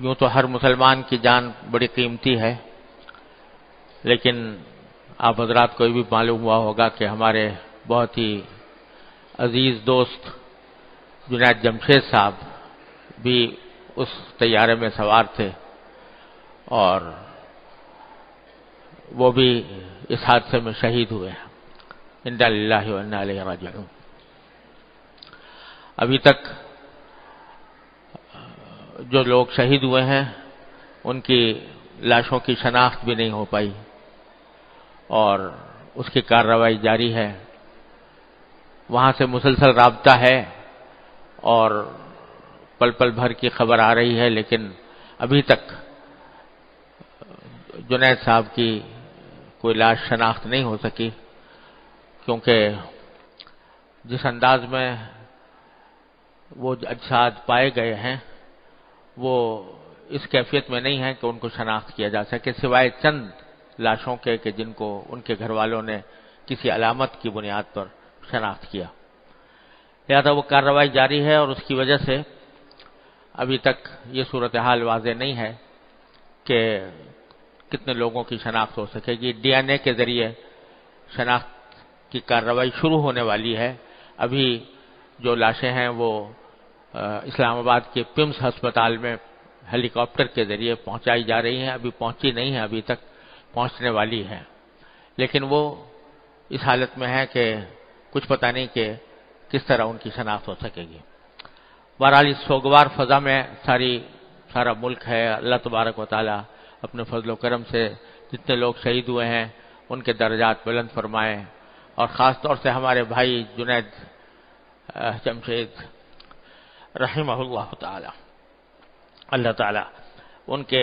یوں تو ہر مسلمان کی جان بڑی قیمتی ہے، لیکن آپ حضرات کو یہ بھی معلوم ہوا ہوگا کہ ہمارے بہت ہی عزیز دوست جنید جمشید صاحب بھی اس طیارے میں سوار تھے، اور وہ بھی اس حادثے میں شہید ہوئے ہیں۔ انا للہ و انا الیہ راجعون۔ ابھی تک جو لوگ شہید ہوئے ہیں ان کی لاشوں کی شناخت بھی نہیں ہو پائی، اور اس کی کارروائی جاری ہے۔ وہاں سے مسلسل رابطہ ہے اور پل پل بھر کی خبر آ رہی ہے، لیکن ابھی تک جنید صاحب کی کوئی لاش شناخت نہیں ہو سکی، کیونکہ جس انداز میں وہ اجساد پائے گئے ہیں وہ اس کیفیت میں نہیں ہے کہ ان کو شناخت کیا جا سکے، سوائے چند لاشوں کے کہ جن کو ان کے گھر والوں نے کسی علامت کی بنیاد پر شناخت کیا۔ لہذا وہ کارروائی جاری ہے، اور اس کی وجہ سے ابھی تک یہ صورتحال واضح نہیں ہے کہ کتنے لوگوں کی شناخت ہو سکے گی۔ ڈی این اے کے ذریعے شناخت کی کارروائی شروع ہونے والی ہے۔ ابھی جو لاشیں ہیں وہ اسلام آباد کے پمس ہسپتال میں ہیلی کاپٹر کے ذریعے پہنچائی جا رہی ہیں، ابھی پہنچی نہیں ہے، ابھی تک پہنچنے والی ہے، لیکن وہ اس حالت میں ہے کہ کچھ پتہ نہیں کہ کس طرح ان کی شناخت ہو سکے گی۔ بہرحال اس سوگوار فضا میں سارا ملک ہے۔ اللہ تبارک و تعالی اپنے فضل و کرم سے جتنے لوگ شہید ہوئے ہیں ان کے درجات بلند فرمائے، اور خاص طور سے ہمارے بھائی جنید جمشید رحمہ اللہ تعالی، اللہ تعالی ان کے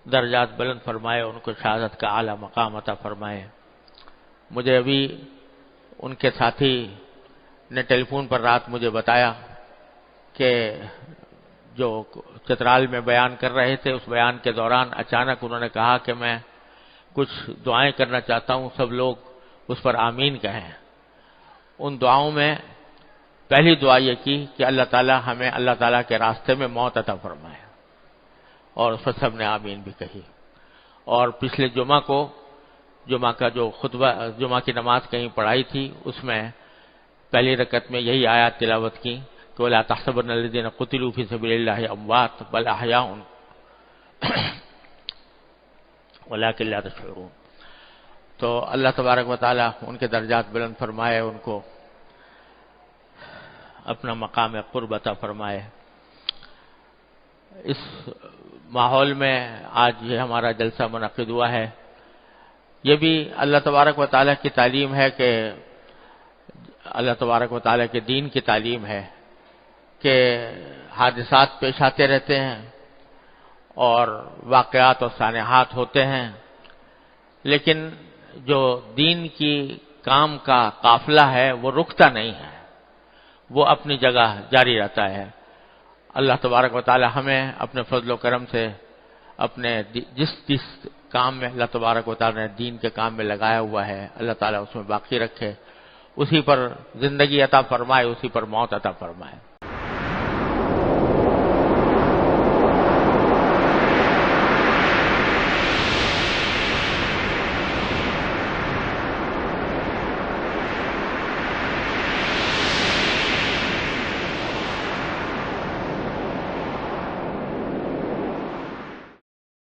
درجات بلند فرمائے، ان کو شہادت کا اعلیٰ مقام عطا فرمائے۔ مجھے ابھی ان کے ساتھی نے ٹیلی فون پر رات مجھے بتایا کہ جو چترال میں بیان کر رہے تھے، اس بیان کے دوران اچانک انہوں نے کہا کہ میں کچھ دعائیں کرنا چاہتا ہوں، سب لوگ اس پر آمین کہیں۔ ان دعاؤں میں پہلی دعا یہ کی کہ اللہ تعالیٰ ہمیں اللہ تعالیٰ کے راستے میں موت عطا فرمائے، اور اس پر سب نے آمین بھی کہی۔ اور پچھلے جمعہ کا جو خطبہ، جمعہ کی نماز کہیں پڑھائی تھی، اس میں پہلی رکعت میں یہی آیات تلاوت کی کہ وَلَا تَحْسَبَنَّ الَّذِينَ قُتِلُوا فِي سَبِيلِ اللَّهِ أَمْوَاتٌ بَلْ أَحْيَاءٌ وَلَٰكِن لَّا تَشْعُرُونَ۔ تو اللہ تبارک و تعالیٰ ان کے درجات بلند فرمائے، ان کو اپنا مقام قرب عطا فرمائے۔ اس ماحول میں آج یہ ہمارا جلسہ منعقد ہوا ہے، یہ بھی اللہ تبارک و تعالیٰ کی تعلیم ہے کہ اللہ تبارک و تعالیٰ کے دین کی تعلیم ہے کہ حادثات پیش آتے رہتے ہیں اور واقعات اور سانحات ہوتے ہیں، لیکن جو دین کی کام کا قافلہ ہے وہ رکتا نہیں ہے، وہ اپنی جگہ جاری رہتا ہے۔ اللہ تبارک و تعالی ہمیں اپنے فضل و کرم سے اپنے جس کام میں اللہ تبارک و تعالی نے دین کے کام میں لگایا ہوا ہے، اللہ تعالیٰ اس میں باقی رکھے، اسی پر زندگی عطا فرمائے، اسی پر موت عطا فرمائے۔